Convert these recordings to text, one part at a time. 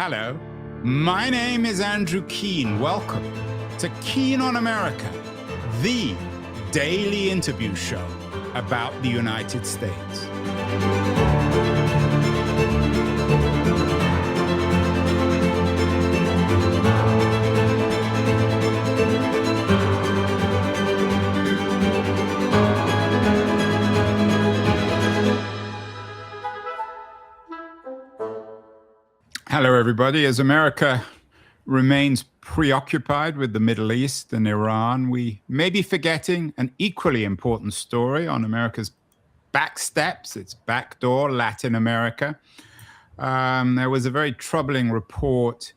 Hello, my name is Andrew Keane. Welcome to Keane on America, the daily interview show about the United States. Hello, everybody. As America remains preoccupied with the Middle East and Iran, we may be forgetting an equally important story on America's back steps, its backdoor, Latin America. There was a very troubling report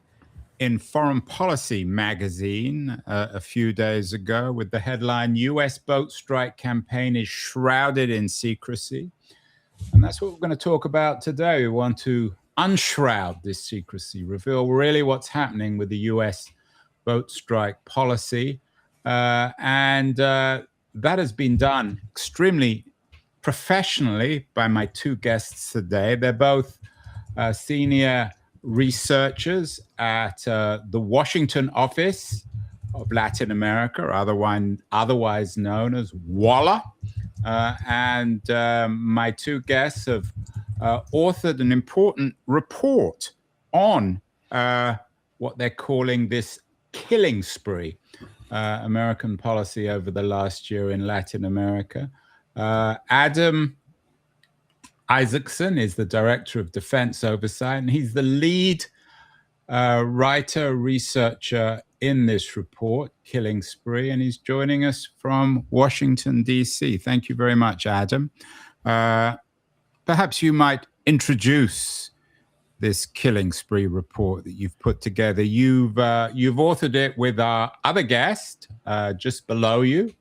in Foreign Policy magazine a few days ago with the headline, U.S. boat strike campaign is shrouded in secrecy. And that's what we're going to talk about today. We want to unshroud this secrecy, reveal really what's happening with the U.S. boat strike policy. And that has been done extremely professionally by my two guests today. They're both senior researchers at the Washington office of Latin America, otherwise known as WALA. And my two guests have authored an important report on what they're calling this killing spree, American policy over the last year in Latin America. Adam Isacson is the Director of Defense Oversight, and he's the lead writer, researcher in this report, Killing Spree, and he's joining us from Washington, D.C. Thank you very much, Adam. Perhaps you might introduce this Killing Spree report that you've put together. You've authored it with our other guest just below you,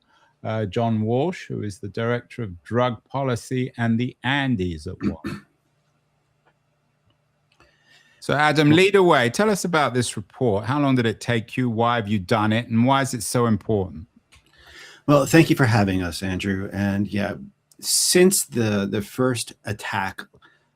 John Walsh, who is the Director of Drug Policy and the Andes at Walsh. So, Adam, lead away. Tell us about this report. How long did it take you? Why have you done it? And why is it so important? Well, thank you for having us, Andrew. And yeah, since the first attack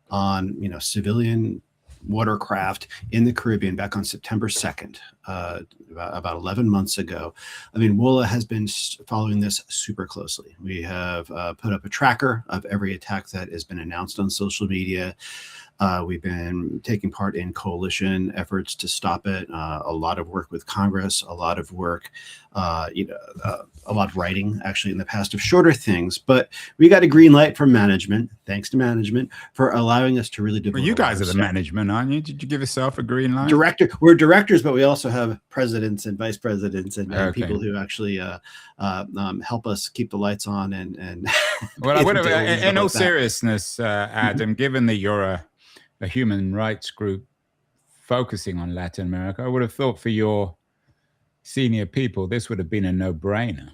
on civilian watercraft in the Caribbean back on September 2nd, about 11 months ago, WOLA has been following this super closely. We have put up a tracker of every attack that has been announced on social media. We've been taking part in coalition efforts to stop it. A lot of work with Congress, a lot of work, a lot of writing actually in the past of shorter things. But we got a green light from management, thanks to management, for allowing us to really devote. Well, you guys are the management, aren't you? Did you give yourself a green light? We're directors, but we also have presidents and vice presidents and people who actually help us keep the lights on and. Well, in all seriousness, Adam, given that you're a human rights group focusing on Latin America, I would have thought for your senior people, this would have been a no-brainer.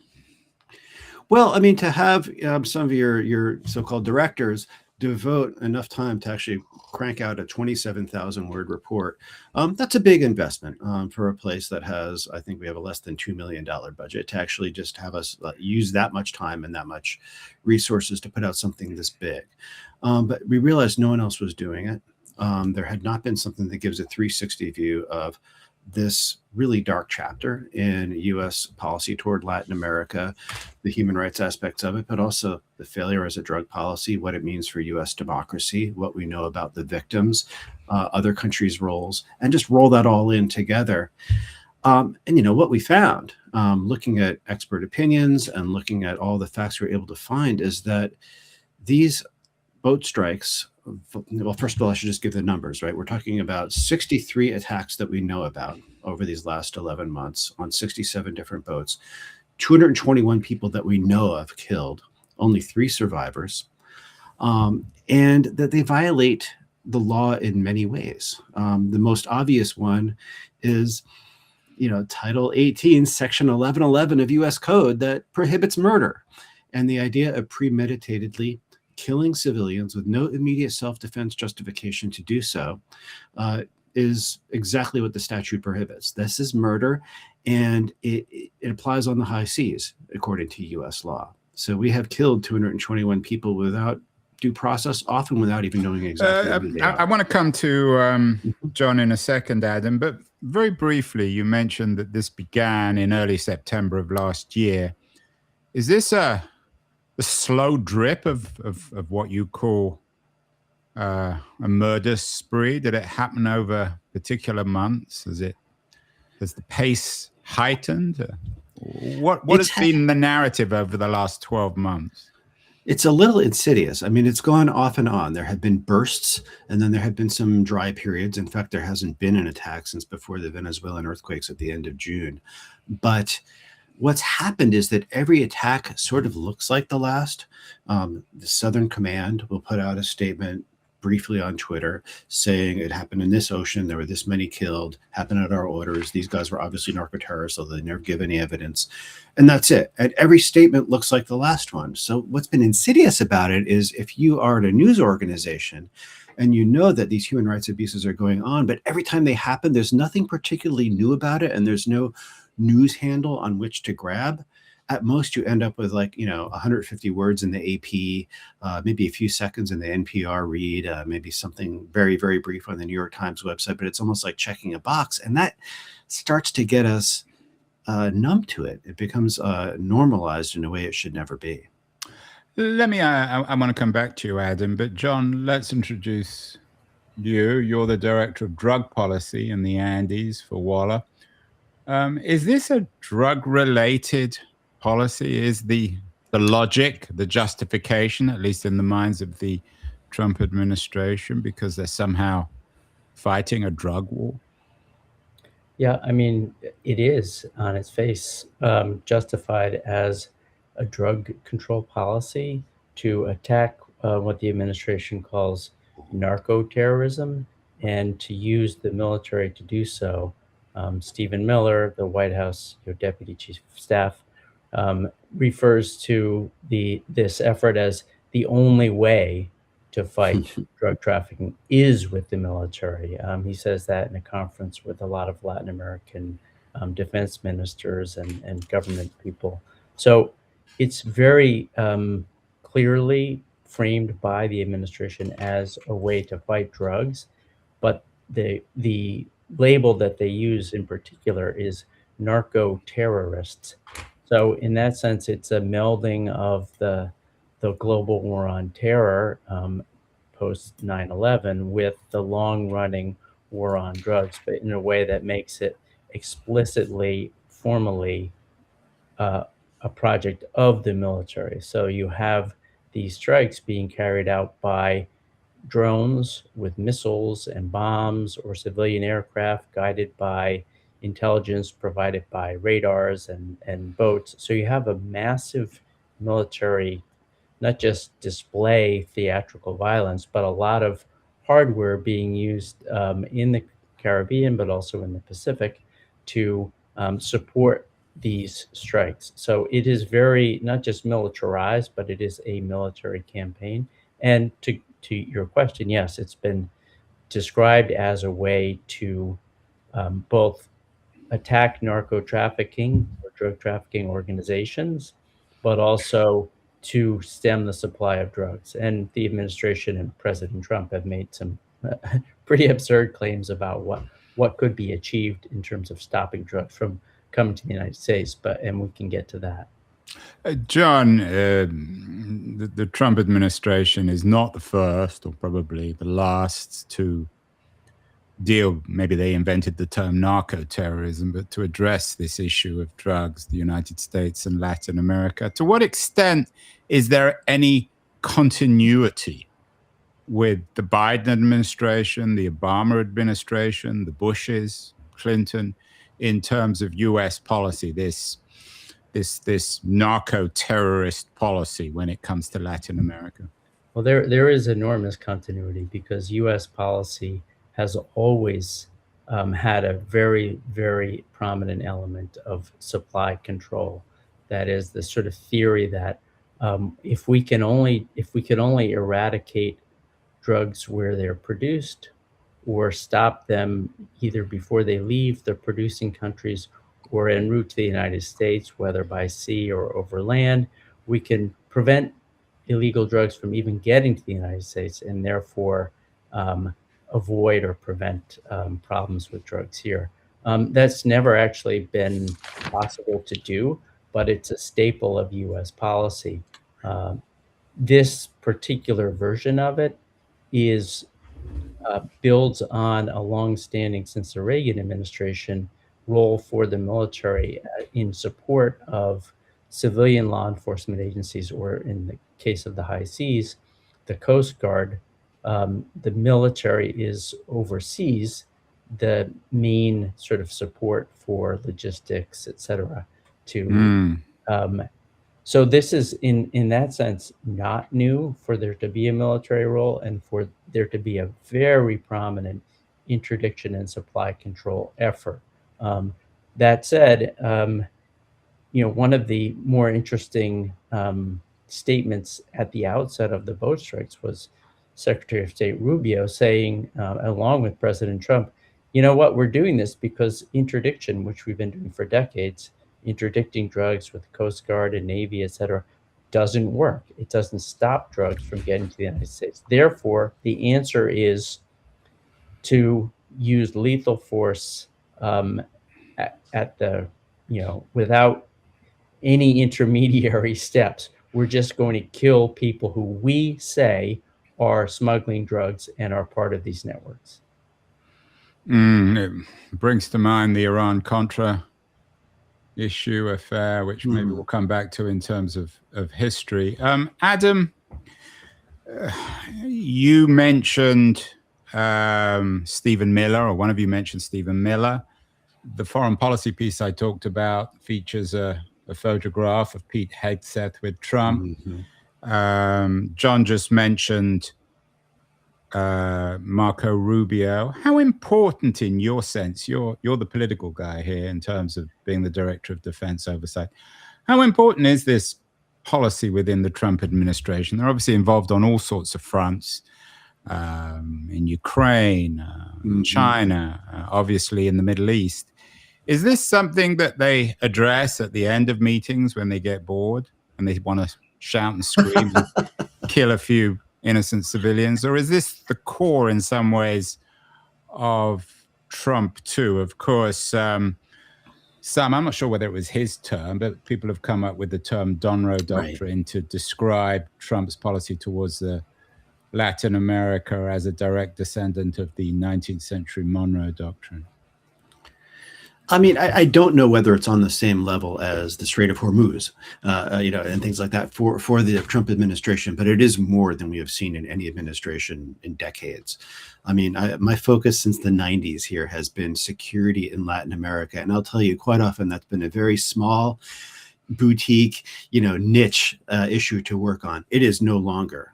Well, to have some of your so-called directors devote enough time to actually crank out a 27,000-word report, that's a big investment for a place that has, I think we have a less than $2 million budget, to actually just have us use that much time and that much resources to put out something this big. But we realized no one else was doing it. There had not been something that gives a 360 view of this really dark chapter in U.S. policy toward Latin America, the human rights aspects of it, but also the failure as a drug policy, what it means for U.S. democracy, what we know about the victims, other countries' roles, and just roll that all in together. And what we found, looking at expert opinions and looking at all the facts we were able to find, is that these boat strikes, well, first of all, I should just give the numbers, right? We're talking about 63 attacks that we know about over these last 11 months on 67 different boats, 221 people that we know of killed, only 3 survivors, and that they violate the law in many ways. The most obvious one is, Title 18, Section 1111 of U.S. Code that prohibits murder, and the idea of premeditatedly killing civilians with no immediate self-defense justification to do so is exactly what the statute prohibits. This is murder, and it applies on the high seas, according to U.S. law. So we have killed 221 people without due process, often without even knowing exactly who they I are. want to come to John in a second, Adam, but very briefly, you mentioned that this began in early September of last year. Is this a slow drip of what you call a murder spree? Did it happen over particular months? Has the pace heightened? What has been the narrative over the last 12 months? It's a little insidious. I mean, it's gone off and on. There have been bursts, and then there have been some dry periods. In fact, there hasn't been an attack since before the Venezuelan earthquakes at the end of June. But what's happened is that every attack sort of looks like the last. The Southern Command will put out a statement briefly on Twitter saying it happened in this ocean, there were this many killed, happened at our orders. These guys were obviously narco-terrorists, although they never give any evidence. And that's it. And every statement looks like the last one. So what's been insidious about it is if you are at a news organization and you know that these human rights abuses are going on, but every time they happen, there's nothing particularly new about it, and there's no news handle on which to grab. At most, you end up with 150 words in the AP, maybe a few seconds in the NPR read, maybe something very, very brief on the New York Times website, but it's almost like checking a box. And that starts to get us numb to it. It becomes normalized in a way it should never be. Let me, I want to come back to you, Adam, but John, let's introduce you. You're the Director of Drug Policy in the Andes for WALA. Is this a drug-related policy? Is the logic, the justification, at least in the minds of the Trump administration, because they're somehow fighting a drug war? Yeah, I mean, it is on its face justified as a drug control policy to attack what the administration calls narco-terrorism and to use the military to do so. Stephen Miller, the White House Deputy Chief of Staff, refers to this effort as the only way to fight drug trafficking is with the military. He says that in a conference with a lot of Latin American defense ministers and government people. So it's very clearly framed by the administration as a way to fight drugs, but the label that they use in particular is narco-terrorists. So in that sense, it's a melding of the global war on terror post 9/11 with the long-running war on drugs, but in a way that makes it explicitly, formally a project of the military. So you have these strikes being carried out by drones with missiles and bombs or civilian aircraft guided by intelligence provided by radars and boats. So you have a massive military, not just display theatrical violence, but a lot of hardware being used in the Caribbean, but also in the Pacific to support these strikes. So it is very, not just militarized, but it is a military campaign. And to your question, yes, it's been described as a way to both attack narco trafficking or drug trafficking organizations, but also to stem the supply of drugs. And the administration and President Trump have made some pretty absurd claims about what could be achieved in terms of stopping drugs from coming to the United States, and we can get to that. John, the Trump administration is not the first or probably the last to deal, maybe they invented the term narco-terrorism, but to address this issue of drugs, the United States and Latin America. To what extent is there any continuity with the Biden administration, the Obama administration, the Bushes, Clinton, in terms of U.S. policy, this narco-terrorist policy when it comes to Latin America? Well, there is enormous continuity because U.S. policy has always had a very, very prominent element of supply control. That is the sort of theory that if we could only eradicate drugs where they're produced or stop them either before they leave the producing countries or en route to the United States, whether by sea or over land, we can prevent illegal drugs from even getting to the United States, and therefore avoid or prevent problems with drugs here. That's never actually been possible to do, but it's a staple of U.S. policy. This particular version of it is builds on a long-standing, since the Reagan administration, role for the military in support of civilian law enforcement agencies, or in the case of the high seas, the Coast Guard. The military oversees the main sort of support for logistics, et cetera, to so this is, in that sense, not new for there to be a military role and for there to be a very prominent interdiction and supply control effort. That said, one of the more interesting statements at the outset of the boat strikes was Secretary of State Rubio saying, along with President Trump, you know what, we're doing this because interdiction, which we've been doing for decades, interdicting drugs with the Coast Guard and Navy, et cetera, doesn't work. It doesn't stop drugs from getting to the United States. Therefore, the answer is to use lethal force at the, without any intermediary steps. We're just going to kill people who we say are smuggling drugs and are part of these networks. It brings to mind the Iran-Contra affair, which maybe we'll come back to in terms of history. Adam, you mentioned Stephen Miller, or one of you mentioned Stephen Miller. The foreign policy piece I talked about features a photograph of Pete Hegseth with Trump. John just mentioned Marco Rubio. How important, in your sense, you're the political guy here in terms of being the Director of Defense Oversight, how important is this policy within the Trump administration? They're obviously involved on all sorts of fronts, in Ukraine, in China, obviously in the Middle East. Is this something that they address at the end of meetings when they get bored and they want to shout and scream and kill a few innocent civilians? Or is this the core in some ways of Trump too? Of course, I'm not sure whether it was his term, but people have come up with the term Donroe Doctrine to describe Trump's policy towards Latin America as a direct descendant of the 19th century Monroe Doctrine. I mean, I don't know whether it's on the same level as the Strait of Hormuz, and things like that for the Trump administration, but it is more than we have seen in any administration in decades. I mean, my focus since the 90s here has been security in Latin America. And I'll tell you, quite often that's been a very small, boutique, niche issue to work on. It is no longer.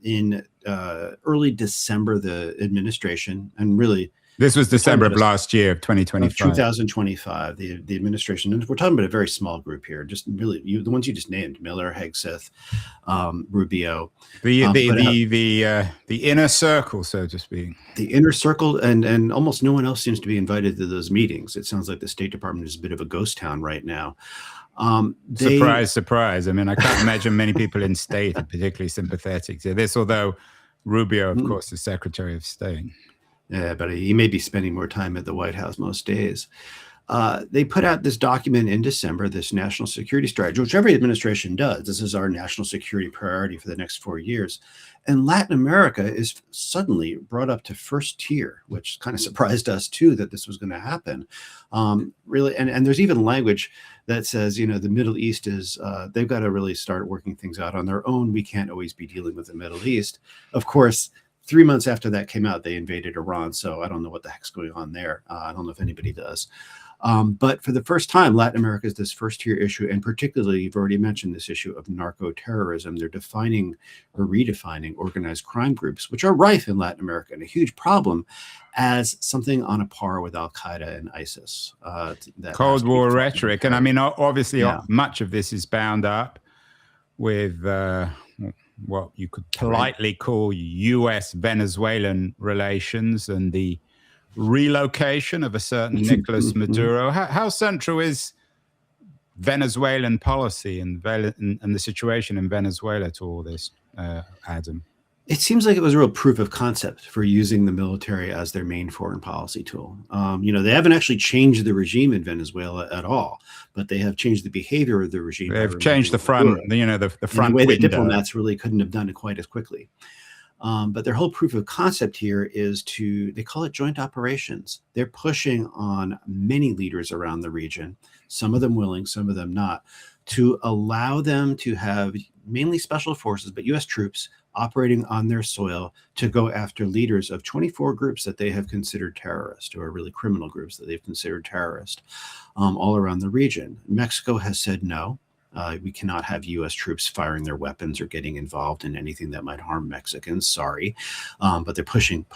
In early December, the administration, and really, this was December of last year, of 2025. 2025, the administration, and we're talking about a very small group here, just really the ones you just named, Miller, Hegseth, Rubio. The inner circle, so to speak. The inner circle, and almost no one else seems to be invited to those meetings. It sounds like the State Department is a bit of a ghost town right now. Surprise, surprise. I mean, I can't imagine many people in state are particularly sympathetic to this, although Rubio, of course, is Secretary of State. Yeah, but he may be spending more time at the White House most days. They put out this document in December, this national security strategy, which every administration does. This is our national security priority for the next 4 years. And Latin America is suddenly brought up to first tier, which kind of surprised us too, that this was going to happen. Really, and there's even language that says, the Middle East is, they've got to really start working things out on their own. We can't always be dealing with the Middle East. Of course, 3 months after that came out, they invaded Iran. So I don't know what the heck's going on there. I don't know if anybody does. But for the first time, Latin America is this first tier issue. And particularly, you've already mentioned this issue of narco-terrorism. They're defining or redefining organized crime groups, which are rife in Latin America and a huge problem, as something on a par with Al-Qaeda and ISIS. Cold War rhetoric. And I mean, obviously, much of this is bound up with what you could politely call U.S.-Venezuelan relations and the relocation of a certain Nicolas Maduro. How central is Venezuelan policy and the situation in Venezuela to all this, Adam? It seems like it was a real proof of concept for using the military as their main foreign policy tool. They haven't actually changed the regime in Venezuela at all, but they have changed the behavior of the regime. They've changed the front, the front in a way window. that diplomats really couldn't have done it quite as quickly. But their whole proof of concept here is they call it joint operations. They're pushing on many leaders around the region, some of them willing, some of them not, to allow them to have mainly special forces, but U.S. troops operating on their soil to go after leaders of 24 groups that they have considered terrorist, or really criminal groups that they've considered terrorist, all around the region. Mexico has said no. We cannot have U.S. troops firing their weapons or getting involved in anything that might harm Mexicans. Sorry, but they're pushing.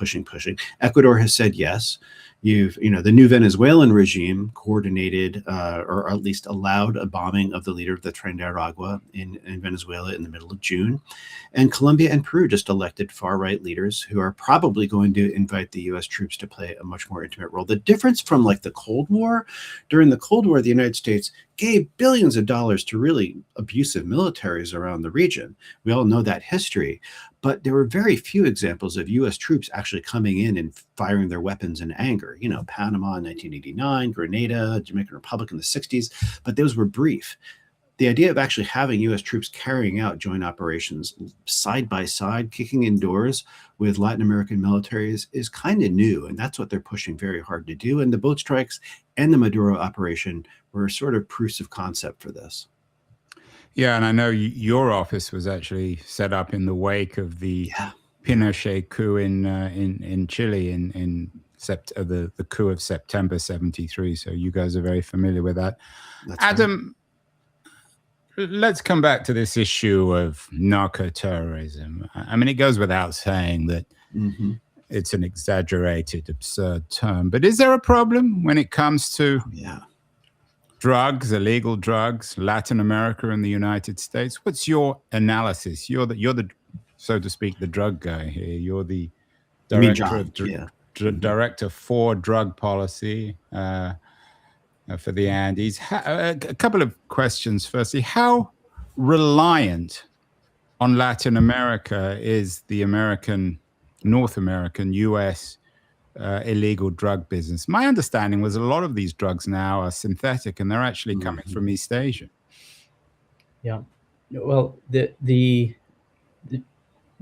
Ecuador has said yes. The new Venezuelan regime coordinated, or at least allowed, a bombing of the leader of the Tren de Aragua in Venezuela in the middle of June. And Colombia and Peru just elected far-right leaders who are probably going to invite the U.S. troops to play a much more intimate role. The difference from like the Cold War, during the Cold War, the United States gave billions of dollars to really abusive militaries around the region. We all know that history. But there were very few examples of U.S. troops actually coming in and firing their weapons in anger. Panama in 1989, Grenada, Dominican Republic in the 60s, but those were brief. The idea of actually having U.S. troops carrying out joint operations side by side, kicking in doors with Latin American militaries is kind of new, and that's what they're pushing very hard to do. And the boat strikes and the Maduro operation were sort of proofs of concept for this. Yeah, and I know your office was actually set up in the wake of the Pinochet coup in Chile in the coup of September '73. So you guys are very familiar with that. That's Adam, let's come back to this issue of narco-terrorism. I mean, it goes without saying that it's an exaggerated, absurd term. But is there a problem when it comes to drugs, illegal drugs, Latin America and the United States? What's your analysis? You're the so to speak, the drug guy here. You're the director for drug policy for the Andes. A couple of questions. Firstly, how reliant on Latin America is the North American, U.S. Illegal drug business? My understanding was a lot of these drugs now are synthetic and they're actually coming from East Asia. Yeah. Well, the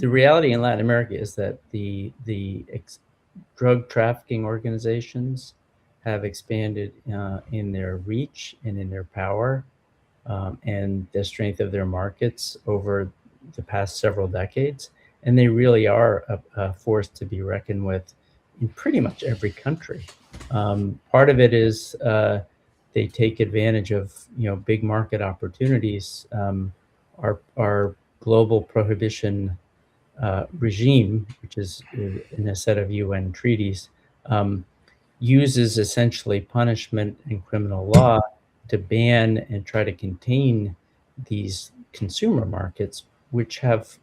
reality in Latin America is that the drug trafficking organizations have expanded in their reach and in their power and the strength of their markets over the past several decades. And they really are a force to be reckoned with in pretty much every country. Part of it is they take advantage of big market opportunities. Our global prohibition regime, which is in a set of UN treaties, uses essentially punishment and criminal law to ban and try to contain these consumer markets, which have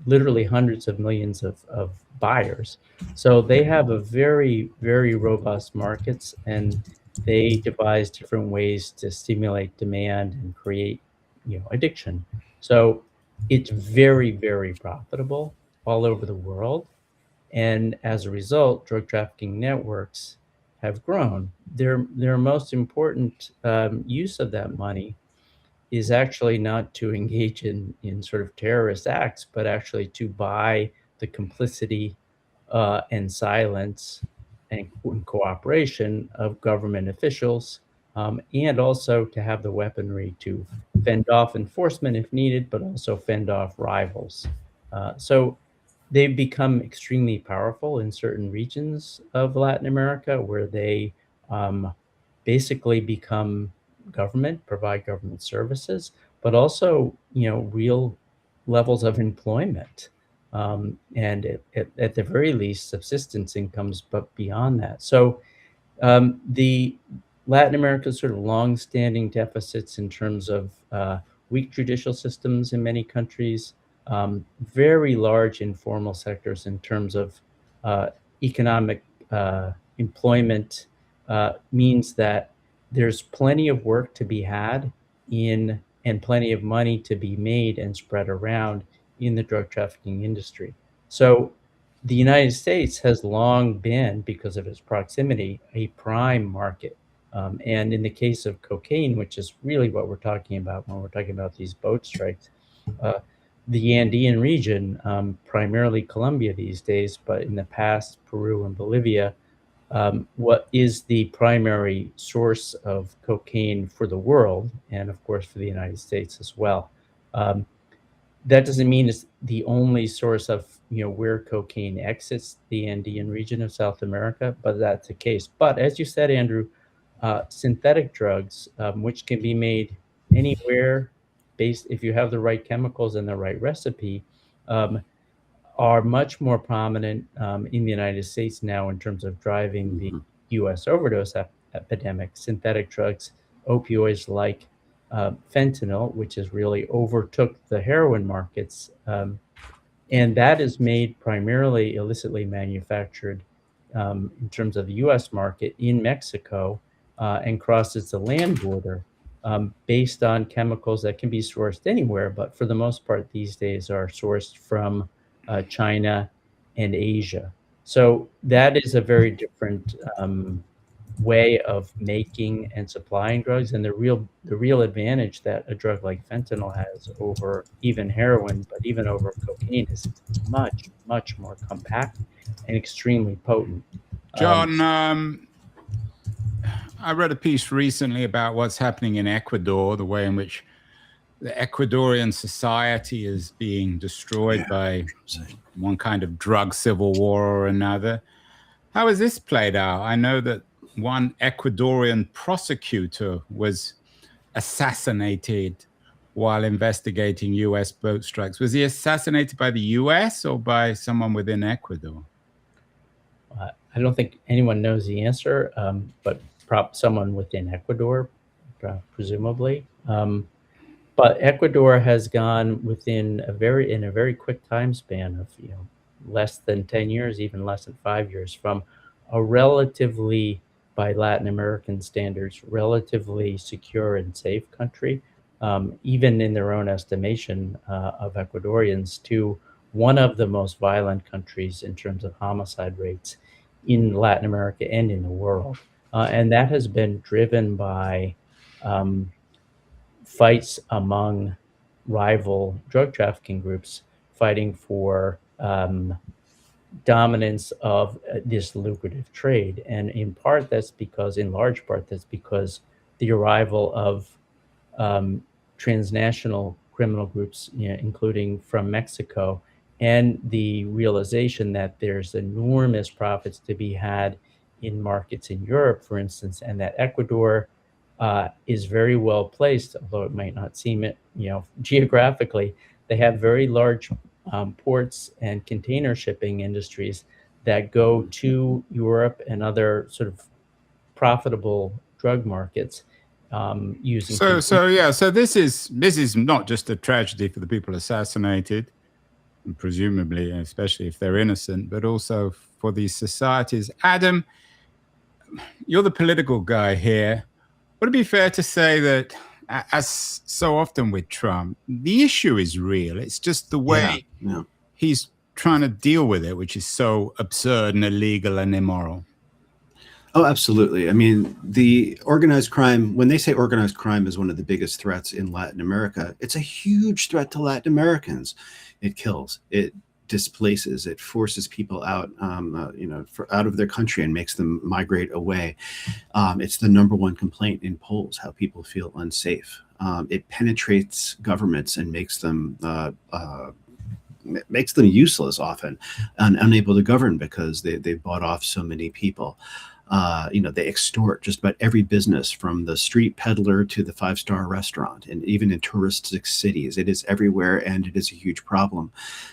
literally hundreds of millions of buyers. So they have a very, very robust markets, and they devise different ways to stimulate demand and create addiction. So it's very, very profitable all over the world. And as a result, drug trafficking networks have grown. Their most important use of that money is actually not to engage in sort of terrorist acts, but actually to buy the complicity and silence and cooperation of government officials, and also to have the weaponry to fend off enforcement if needed, but also fend off rivals. So they've become extremely powerful in certain regions of Latin America where they basically become government, provide government services, but also, real levels of employment. And at the very least, subsistence incomes, but beyond that. So the Latin America's sort of long-standing deficits in terms of weak judicial systems in many countries, very large informal sectors in terms of economic employment means that there's plenty of work to be had in and plenty of money to be made and spread around in the drug trafficking industry. So the United States has long been, because of its proximity, a prime market. And in the case of cocaine, which is really what we're talking about when we're talking about these boat strikes, the Andean region, primarily Colombia these days, but in the past, Peru and Bolivia, what is the primary source of cocaine for the world, and of course for the United States as well. That doesn't mean it's the only source of where cocaine exits the Andean region of South America, but that's the case. But as you said, Andrew, synthetic drugs, which can be made anywhere, based if you have the right chemicals and the right recipe, are much more prominent in the United States now in terms of driving the U.S. overdose epidemic. Synthetic drugs, opioids like fentanyl, which has really overtook the heroin markets, and that is made primarily illicitly manufactured in terms of the U.S. market in Mexico and crosses the land border based on chemicals that can be sourced anywhere, but for the most part these days are sourced from China and Asia. So that is a very different way of making and supplying drugs, and the real advantage that a drug like fentanyl has over even heroin, but even over cocaine, is much more compact and extremely potent. John, I read a piece recently about what's happening in Ecuador, the way in which the Ecuadorian society is being destroyed by one kind of drug civil war or another. How has this played out? I know that one Ecuadorian prosecutor was assassinated while investigating U.S. boat strikes. Was he assassinated by the U.S. or by someone within Ecuador? I don't think anyone knows the answer, but someone within Ecuador, presumably. But Ecuador has gone in a very quick time span of less than 10 years, even less than 5 years, from a relatively, by Latin American standards, relatively secure and safe country, even in their own estimation of Ecuadorians, to one of the most violent countries in terms of homicide rates in Latin America and in the world. And that has been driven by fights among rival drug trafficking groups fighting for dominance of this lucrative trade. And in large part, that's because the arrival of transnational criminal groups, including from Mexico, and the realization that there's enormous profits to be had in markets in Europe, for instance, and that Ecuador is very well placed, although it might not seem it, geographically. They have very large ports and container shipping industries that go to Europe and other sort of profitable drug markets using. So this is not just a tragedy for the people assassinated, presumably, especially if they're innocent, but also for these societies. Adam, you're the political guy here. Would it be fair to say that, as so often with Trump, the issue is real? It's just the way he's trying to deal with it, which is so absurd and illegal and immoral. Oh, absolutely. I mean, the organized crime, when they say organized crime is one of the biggest threats in Latin America, it's a huge threat to Latin Americans. It kills, it displaces, it forces people out, out of their country and makes them migrate away. It's the number one complaint in polls, how people feel unsafe. It penetrates governments and makes them useless often and unable to govern because they bought off so many people. They extort just about every business, from the street peddler to the five-star restaurant, and even in touristic cities. It is everywhere, and it is a huge problem.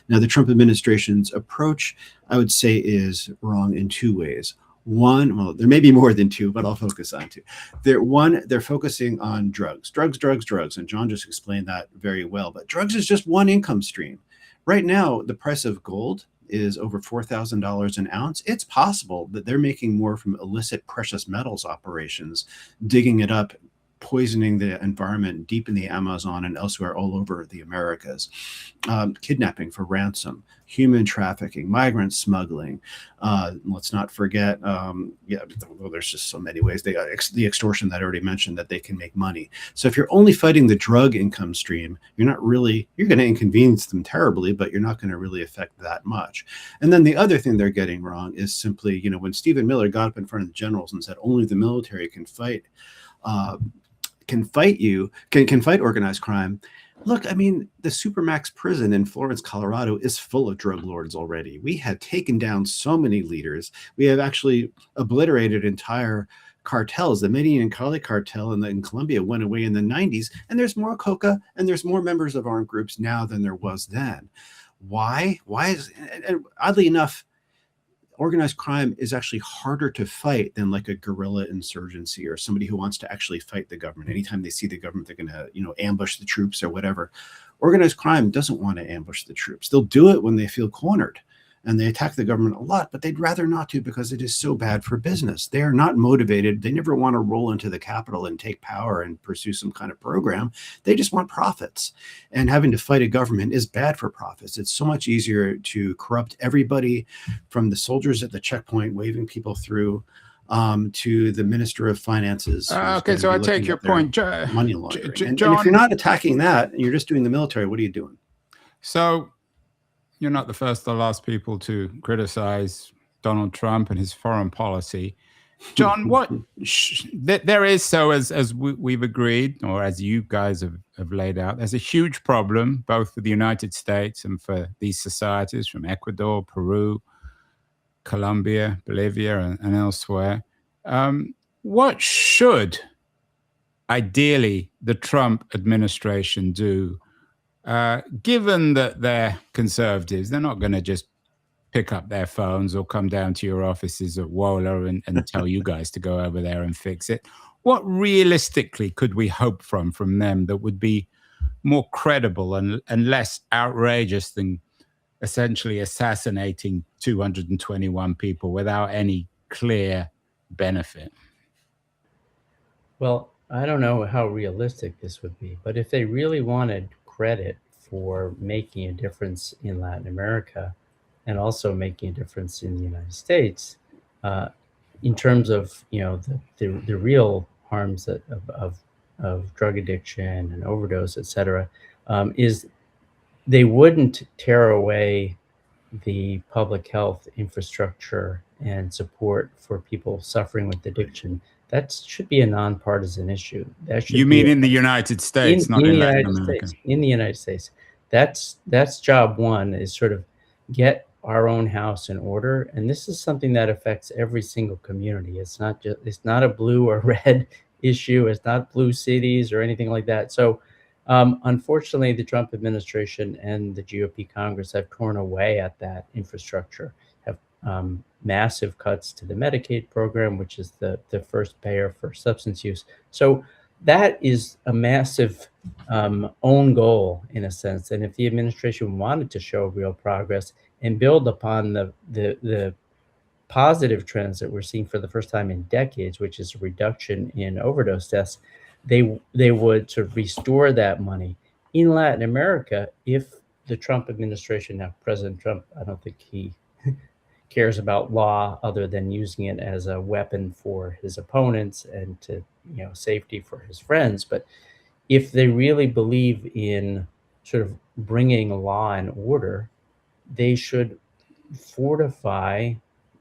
Now, the Trump administration's approach, I would say, is wrong in two ways. One, well, there may be more than two, but I'll focus on two. They're focusing on drugs, and John just explained that very well. But drugs is just one income stream. Right now, the price of gold is over $4,000 an ounce, it's possible that they're making more from illicit precious metals operations, digging it up, poisoning the environment deep in the Amazon and elsewhere all over the Americas, kidnapping for ransom, human trafficking, migrant smuggling. Let's not forget, there's just so many ways. The extortion that I already mentioned, that they can make money. So if you're only fighting the drug income stream, you're going to inconvenience them terribly, but you're not going to really affect that much. And then the other thing they're getting wrong is simply, when Stephen Miller got up in front of the generals and said only the military can fight organized crime. Look, I mean, the Supermax prison in Florence, Colorado is full of drug lords already. We have taken down so many leaders. We have actually obliterated entire cartels. The Medellin and Cali cartel in Colombia went away in the 90s, and there's more coca and there's more members of armed groups now than there was then. Why? And oddly enough, organized crime is actually harder to fight than like a guerrilla insurgency or somebody who wants to actually fight the government. Anytime they see the government, they're going to, ambush the troops or whatever. Organized crime doesn't want to ambush the troops. They'll do it when they feel cornered, and they attack the government a lot, but they'd rather not to because it is so bad for business. They are not motivated. They never want to roll into the Capitol and take power and pursue some kind of program. They just want profits. And having to fight a government is bad for profits. It's so much easier to corrupt everybody, from the soldiers at the checkpoint waving people through to the Minister of Finances. Okay, so I take your point. Money laundering. And if you're not attacking that, and you're just doing the military, what are you doing? So you're not the first or last people to criticize Donald Trump and his foreign policy. John, there is, so as we've agreed, or as you guys have laid out, there's a huge problem both for the United States and for these societies from Ecuador, Peru, Colombia, Bolivia, and elsewhere. What should, ideally, the Trump administration do? Given that they're conservatives, they're not going to just pick up their phones or come down to your offices at WOLA and tell you guys to go over there and fix it. What realistically could we hope from them that would be more credible and less outrageous than essentially assassinating 221 people without any clear benefit? Well, I don't know how realistic this would be, but if they really wanted credit for making a difference in Latin America and also making a difference in the United States, in terms of the real harms of drug addiction and overdose, et cetera, is they wouldn't tear away the public health infrastructure and support for people suffering with addiction. That should be a nonpartisan issue. That should in the United States, not in Latin America? In the United States. That's job one, is sort of get our own house in order. And this is something that affects every single community. It's not a blue or red issue. It's not blue cities or anything like that. So unfortunately, the Trump administration and the GOP Congress have torn away at that infrastructure, have massive cuts to the Medicaid program, which is the first payer for substance use. So that is a massive own goal, in a sense. And if the administration wanted to show real progress and build upon the positive trends that we're seeing for the first time in decades, which is a reduction in overdose deaths, they would sort of restore that money. In Latin America, if the Trump administration, now President Trump, I don't think he cares about law other than using it as a weapon for his opponents and to, safety for his friends. But if they really believe in sort of bringing law and order, they should fortify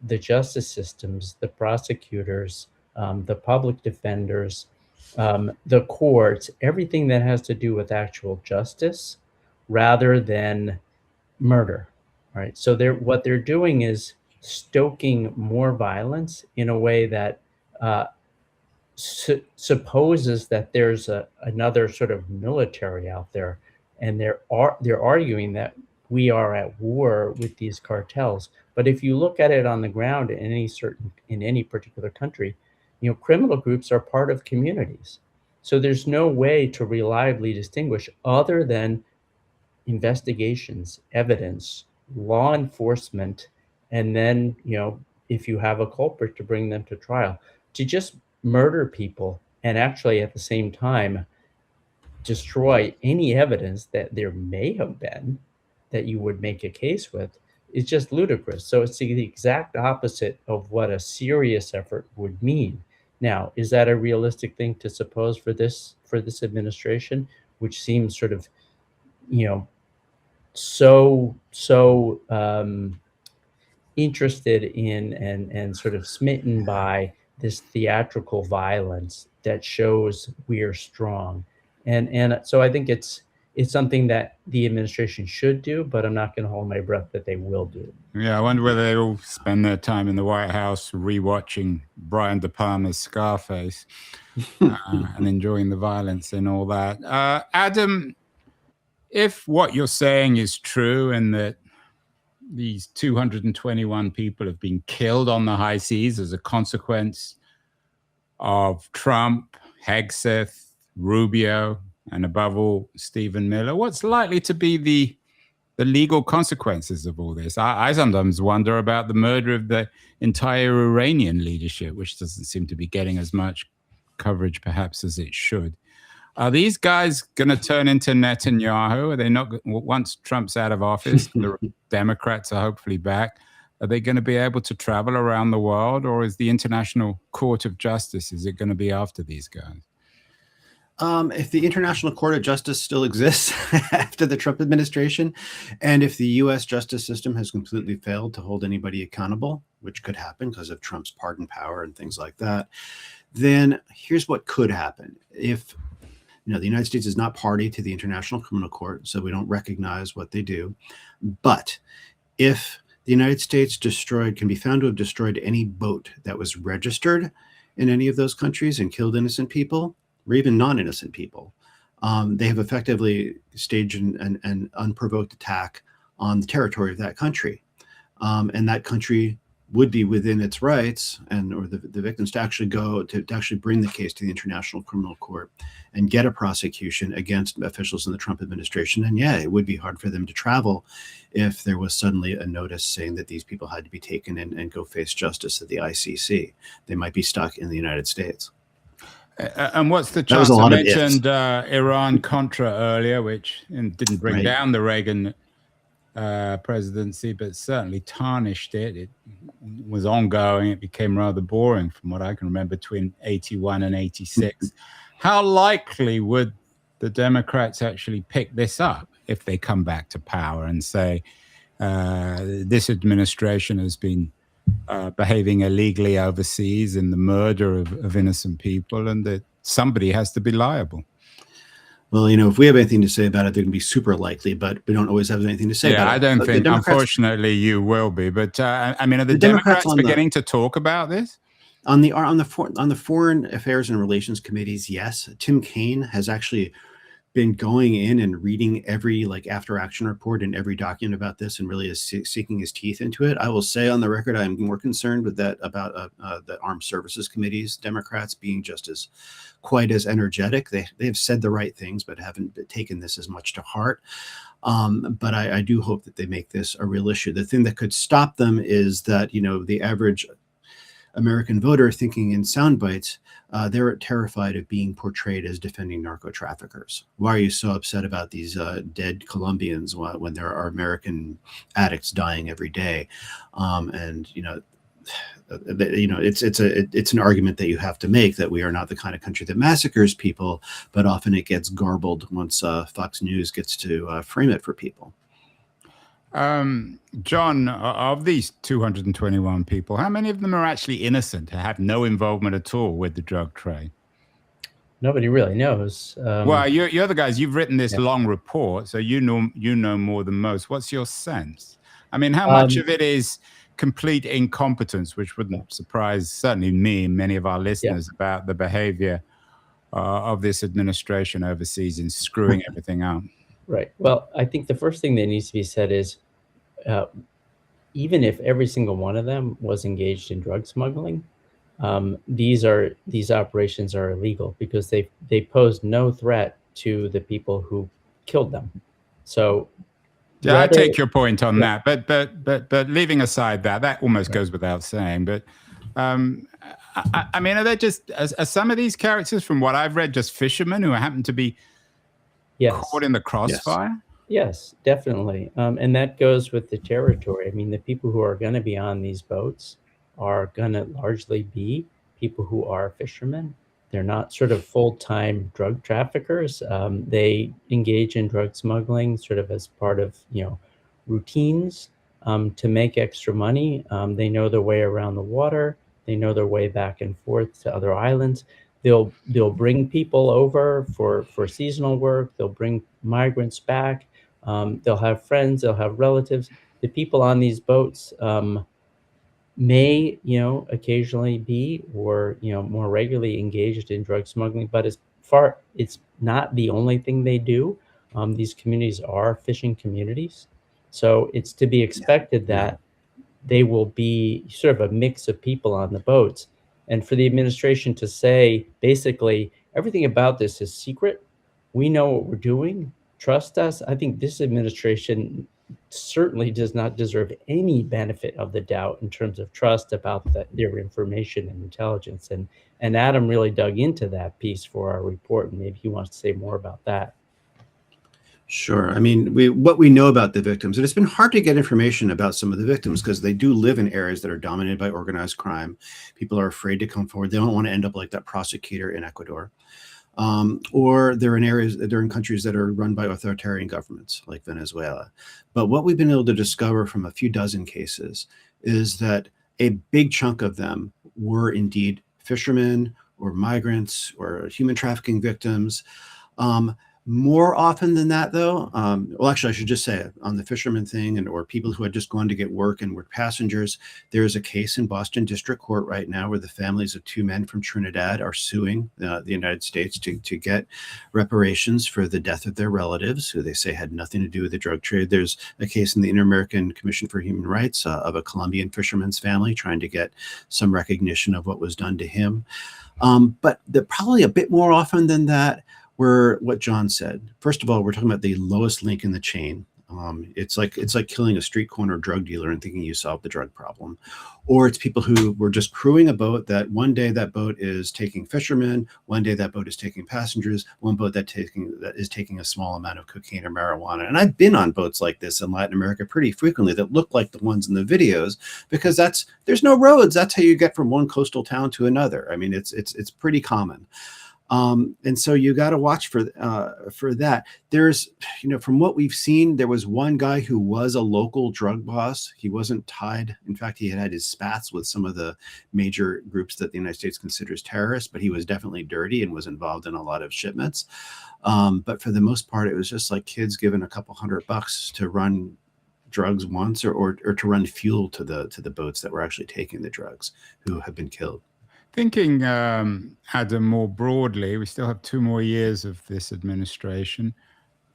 the justice systems, the prosecutors, the public defenders, the courts, everything that has to do with actual justice rather than murder. All right. So what they're doing is stoking more violence in a way that supposes that there's another sort of military out there, and they're arguing that we are at war with these cartels. But if you look at it on the ground in any particular country, criminal groups are part of communities. So there's no way to reliably distinguish other than investigations, evidence, law enforcement, and then, if you have a culprit, to bring them to trial. To just murder people and actually at the same time destroy any evidence that there may have been that you would make a case with is just ludicrous. So it's the exact opposite of what a serious effort would mean. Now, is that a realistic thing to suppose for this administration, which seems sort of, so interested in and sort of smitten by this theatrical violence that shows we're strong, and so I think it's something that the administration should do, but I'm not going to hold my breath that they will do. Yeah, I wonder whether they all spend their time in the White House rewatching Brian De Palma's Scarface and enjoying the violence and all that. Adam, if what you're saying is true and that these 221 people have been killed on the high seas as a consequence of Trump, Hegseth, Rubio, and above all, Stephen Miller, what's likely to be the legal consequences of all this? I sometimes wonder about the murder of the entire Iranian leadership, which doesn't seem to be getting as much coverage perhaps as it should. Are these guys going to turn into Netanyahu? Are they not, once Trump's out of office, the Democrats are hopefully back, are they going to be able to travel around the world, or is the International Court of Justice, is it going to be after these guys? If the International Court of Justice still exists after the Trump administration, and if the U.S. justice system has completely failed to hold anybody accountable, which could happen because of Trump's pardon power and things like that, then here's what could happen. If the United States is not party to the International Criminal Court, so we don't recognize what they do. But if the United States can be found to have destroyed any boat that was registered in any of those countries and killed innocent people, or even non-innocent people, they have effectively staged an unprovoked attack on the territory of that country. And that country would be within its rights or the victims to actually bring the case to the International Criminal Court and get a prosecution against officials in the Trump administration. And yeah, it would be hard for them to travel if there was suddenly a notice saying that these people had to be taken in and go face justice at the ICC. They might be stuck in the United States. And what's the chance? I mentioned Iran-Contra earlier, which didn't bring down the Reagan presidency, but certainly tarnished it. It was ongoing. It became rather boring from what I can remember between 81 and 86. How likely would the Democrats actually pick this up if they come back to power and say this administration has been behaving illegally overseas in the murder of innocent people, and that somebody has to be liable? Well, if we have anything to say about it, they're going to be super likely, but we don't always have anything to say about it. I don't think, unfortunately, you will be. But I mean, are the Democrats beginning to talk about this? On the Foreign Affairs and Relations committees, yes. Tim Kaine has actually been going in and reading every after action report and every document about this, and really is sinking his teeth into it. I will say on the record, I'm more concerned with that about the Armed Services Committee's Democrats being just as quite as energetic. They have said the right things, but haven't taken this as much to heart. But I do hope that they make this a real issue. The thing that could stop them is that the average American voter thinking in sound bites, they're terrified of being portrayed as defending narco traffickers. Why are you so upset about these dead Colombians when there are American addicts dying every day? It's an argument that you have to make, that we are not the kind of country that massacres people, but often it gets garbled once Fox News gets to frame it for people. John, of these 221 people, how many of them are actually innocent, have no involvement at all with the drug trade? Nobody really knows. Well, you're the guys, you've written this long report, so you know more than most. What's your sense? I mean, how much of it is complete incompetence, which wouldn't surprise certainly me and many of our listeners, about the behavior of this administration overseas in screwing everything up? Right. Well, I think the first thing that needs to be said is, even if every single one of them was engaged in drug smuggling, these operations are illegal because they pose no threat to the people who killed them. So Yeah, I take your point on that, but leaving aside that almost goes without saying. But I mean, are they just are some of these characters, from what I've read, just fishermen who happen to be caught in the crossfire? Yes, definitely. And that goes with the territory. I mean, the people who are going to be on these boats are going to largely be people who are fishermen. They're not sort of full-time drug traffickers. They engage in drug smuggling sort of as part of, routines to make extra money. They know their way around the water. They know their way back and forth to other islands. They'll bring people over for seasonal work. They'll bring migrants back. They'll have friends. They'll have relatives. The people on these boats may, occasionally be or, more regularly engaged in drug smuggling, but it's not the only thing they do. These communities are fishing communities. So it's to be expected that they will be sort of a mix of people on the boats. And for the administration to say, basically, everything about this is secret. We know what we're doing. Trust us. I think this administration certainly does not deserve any benefit of the doubt in terms of trust about their information and intelligence. And Adam really dug into that piece for our report, and maybe he wants to say more about that. Sure. I mean, what we know about the victims, and it's been hard to get information about some of the victims because they do live in areas that are dominated by organized crime. People are afraid to come forward. They don't want to end up like that prosecutor in Ecuador. Or they're in countries that are run by authoritarian governments like Venezuela. But what we've been able to discover from a few dozen cases is that a big chunk of them were indeed fishermen or migrants or human trafficking victims. More often than that, though, well, actually, I should just say on the fisherman thing or people who had just gone to get work and were passengers, there is a case in Boston District Court right now where the families of two men from Trinidad are suing the United States to get reparations for the death of their relatives, who they say had nothing to do with the drug trade. There's a case in the Inter-American Commission for Human Rights of a Colombian fisherman's family trying to get some recognition of what was done to him. But probably a bit more often than that, were what John said. First of all, we're talking about the lowest link in the chain. It's like killing a street corner drug dealer and thinking you solved the drug problem. Or it's people who were just crewing a boat that one day that boat is taking fishermen, one day that boat is taking passengers, one boat that is taking a small amount of cocaine or marijuana. And I've been on boats like this in Latin America pretty frequently that look like the ones in the videos because there's no roads. That's how you get from one coastal town to another. I mean, it's pretty common. And so you got to watch for that. There's, from what we've seen, there was one guy who was a local drug boss. He wasn't tied. In fact, he had his spats with some of the major groups that the United States considers terrorists, but he was definitely dirty and was involved in a lot of shipments. But for the most part, it was just like kids given a couple $100 to run drugs once or to run fuel to the boats that were actually taking the drugs who have been killed. Thinking, Adam, more broadly, we still have 2 more years of this administration.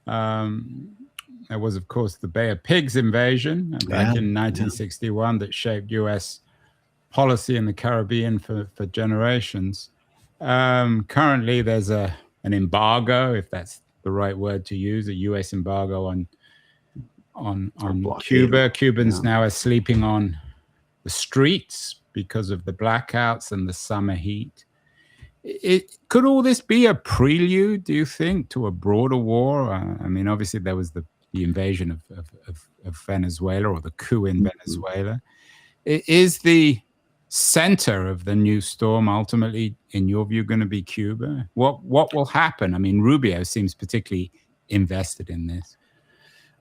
There was, of course, the Bay of Pigs invasion back in 1961 that shaped U.S. policy in the Caribbean for generations. Currently, there's an embargo, if that's the right word to use, a U.S. embargo on Cuba. Cubans now are sleeping on the streets because of the blackouts and the summer heat. Could all this be a prelude, do you think, to a broader war? I mean, obviously there was the invasion of Venezuela, or the coup in Venezuela. Is the center of the new storm ultimately, in your view, going to be Cuba? What will happen? I mean, Rubio seems particularly invested in this.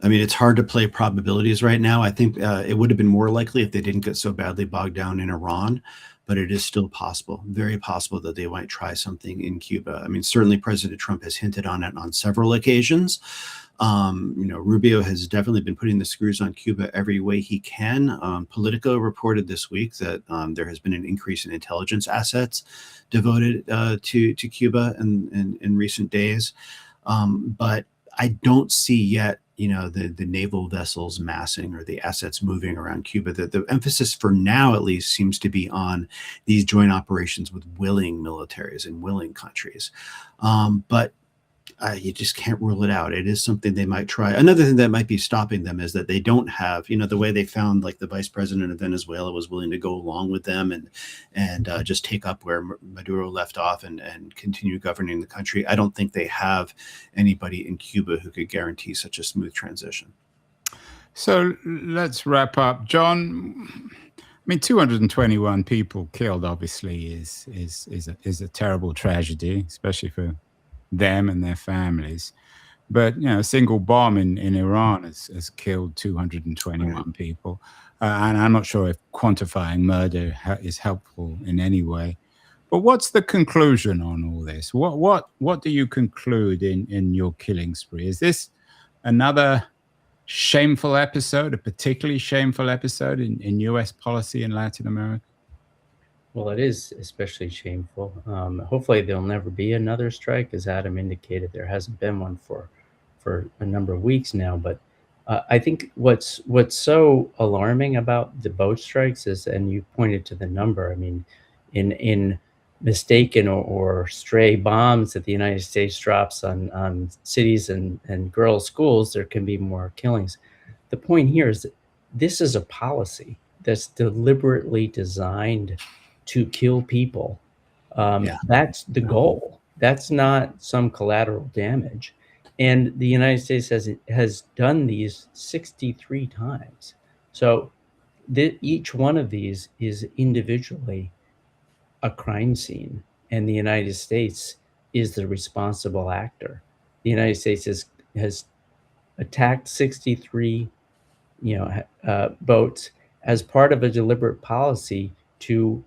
I mean, it's hard to play probabilities right now. I think it would have been more likely if they didn't get so badly bogged down in Iran, but it is still possible, very possible that they might try something in Cuba. I mean, certainly President Trump has hinted on it on several occasions. Rubio has definitely been putting the screws on Cuba every way he can. Politico reported this week that there has been an increase in intelligence assets devoted to Cuba in recent days. But I don't see yet the naval vessels massing or the assets moving around Cuba. The emphasis for now, at least, seems to be on these joint operations with willing militaries and willing countries. But You just can't rule it out. It is something they might try. Another thing that might be stopping them is that they don't have, the way they found like the vice president of Venezuela was willing to go along with them and just take up where Maduro left off and continue governing the country. I don't think they have anybody in Cuba who could guarantee such a smooth transition. So let's wrap up, John. I mean, 221 people killed obviously is a terrible tragedy, especially for them and their families. But a single bomb in Iran has killed 221 people, and I'm not sure if quantifying murder is helpful in any way. But what's the conclusion on all this? What do you conclude in your killing spree? Is this another shameful episode, a particularly shameful episode in U.S. policy in Latin America? Well, it is especially shameful. Hopefully there'll never be another strike. As Adam indicated, there hasn't been one for a number of weeks now. But I think what's so alarming about the boat strikes is, and you pointed to the number, I mean, in mistaken or stray bombs that the United States drops on cities and girls' schools, there can be more killings. The point here is that this is a policy that's deliberately designed to kill people. That's the goal. That's not some collateral damage. And the United States has done these 63 times. So each one of these is individually a crime scene, and the United States is the responsible actor. The United States has attacked 63 boats as part of a deliberate policy to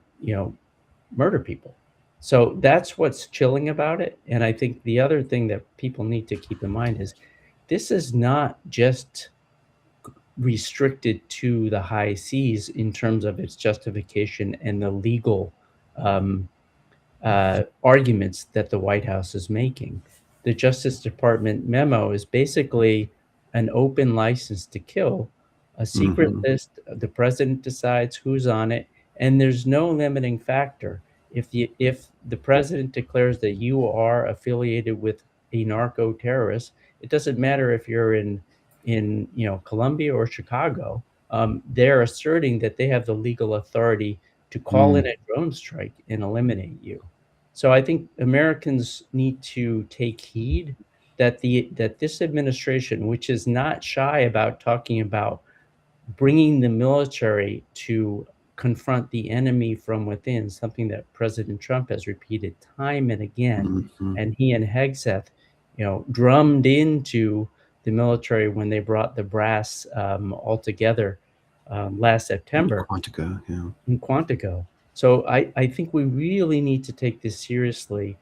murder people. So that's what's chilling about it. And I think the other thing that people need to keep in mind is this is not just restricted to the high seas in terms of its justification and the legal arguments that the White House is making. The Justice Department memo is basically an open license to kill, a secret list. The president decides who's on it, and there's no limiting factor. If the president declares that you are affiliated with a narco terrorist, it doesn't matter if you're in Colombia or Chicago. They're asserting that they have the legal authority to call in a drone strike and eliminate you. So I think Americans need to take heed that this administration, which is not shy about talking about bringing the military to confront the enemy from within, something that President Trump has repeated time and again, and he and Hegseth, drummed into the military when they brought the brass all together last September in Quantico. So I think we really need to take this seriously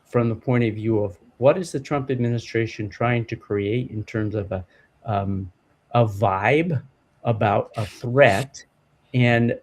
from the point of view of what is the Trump administration trying to create in terms of a vibe about a threat, and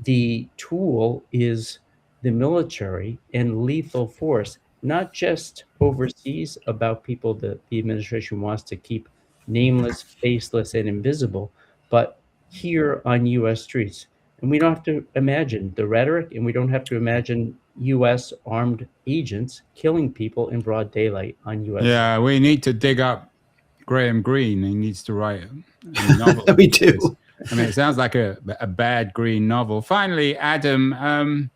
the tool is the military and lethal force, not just overseas about people that the administration wants to keep nameless, faceless, and invisible, but here on U.S. streets. And we don't have to imagine the rhetoric, and we don't have to imagine U.S. armed agents killing people in broad daylight on U.S. Yeah, we need to dig up Graham Greene. He needs to write a novel. We do. I mean, it sounds like a bad Green novel. Finally, Adam,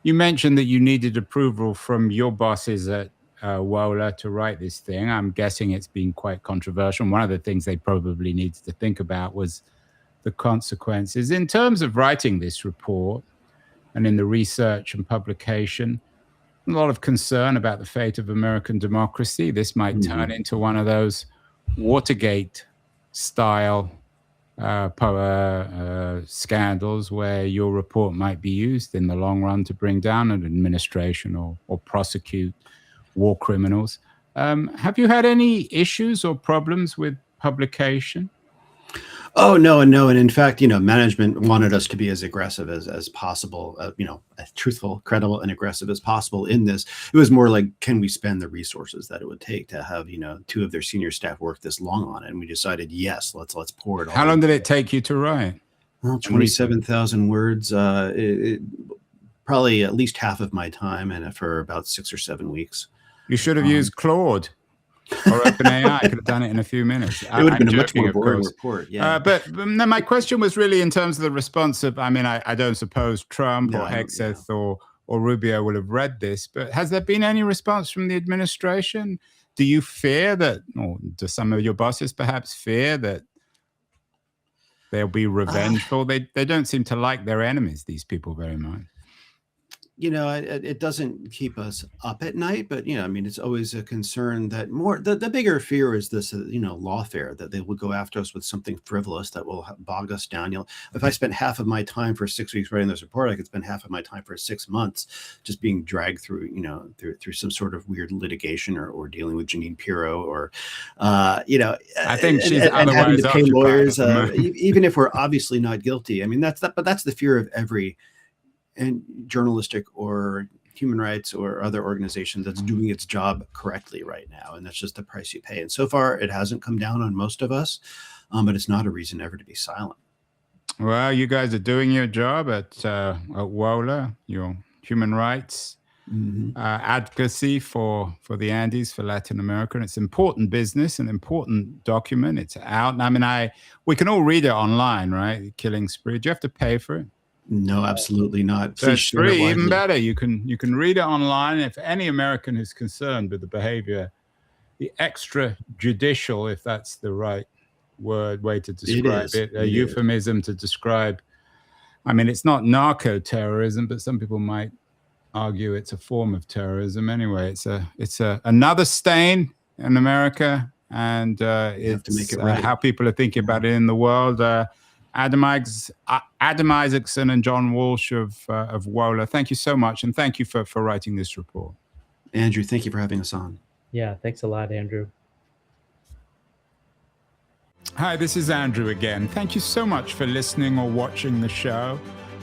you mentioned that you needed approval from your bosses at WOLA to write this thing. I'm guessing it's been quite controversial. One of the things they probably needed to think about was the consequences. In terms of writing this report and in the research and publication, a lot of concern about the fate of American democracy. This might turn into one of those Watergate-style scandals where your report might be used in the long run to bring down an administration or prosecute war criminals. Have you had any issues or problems with publication? Oh, no. And in fact, management wanted us to be as aggressive as possible, as truthful, credible, and aggressive as possible in this. It was more like, can we spend the resources that it would take to have, two of their senior staff work this long on it? And we decided, yes, let's pour it all. How long did it take you to write? Well, 27,000 words, probably at least half of my time, and for about 6 or 7 weeks. You should have used Claude. or OpenAI could have done it in a few minutes. It would have been I'm a much joking, more of boring course. report. Yeah. But no, my question was really in terms of the response of, I mean, I don't suppose Trump No, or I don't- yeah. Hexeth or Rubio will have read this, but has there been any response from the administration? Do you fear that, or do some of your bosses perhaps fear that they'll be revengeful? They don't seem to like their enemies, these people, very much. You know, it doesn't keep us up at night, but, you know, I mean, it's always a concern that the bigger fear is this, you know, lawfare, that they will go after us with something frivolous that will bog us down. You know, if I spent half of my time for 6 weeks writing this report, I could spend half of my time for 6 months just being dragged through, you know, through some sort of weird litigation or dealing with Jeanine Pirro or, you know, I think she's and having otherwise to pay occupied lawyers, at the moment. even if we're obviously not guilty. I mean, but that's the fear of every and journalistic or human rights or other organization that's doing its job correctly right now. And that's just the price you pay. And so far it hasn't come down on most of us, but it's not a reason ever to be silent. Well, you guys are doing your job at WOLA, your human rights advocacy for the Andes, for Latin America. And it's important business, an important document. It's out. I mean, we can all read it online, right? Killing Spree. Do you have to pay for it? No, absolutely not. So it's free, even better. You can read it online. If any American is concerned with the behavior, the extrajudicial, if that's the right way to describe it, a euphemism to describe. I mean, it's not narco-terrorism, but some people might argue it's a form of terrorism. Anyway, it's another stain in America, and it's to make it right. How people are thinking about it in the world. Adam Isacson and John Walsh of WOLA, thank you so much, and thank you for writing this report. Andrew, thank you for having us on. Yeah, thanks a lot, Andrew. Hi, this is Andrew again. Thank you so much for listening or watching the show.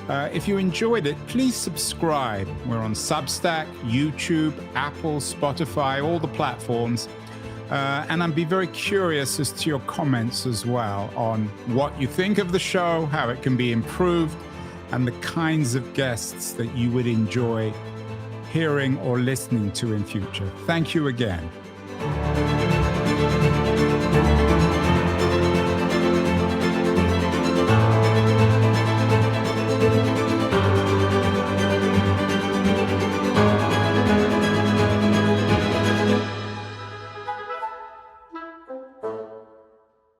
If you enjoyed it, please subscribe. We're on Substack, YouTube, Apple, Spotify, all the platforms. And I'd be very curious as to your comments as well on what you think of the show, how it can be improved, and the kinds of guests that you would enjoy hearing or listening to in future. Thank you again.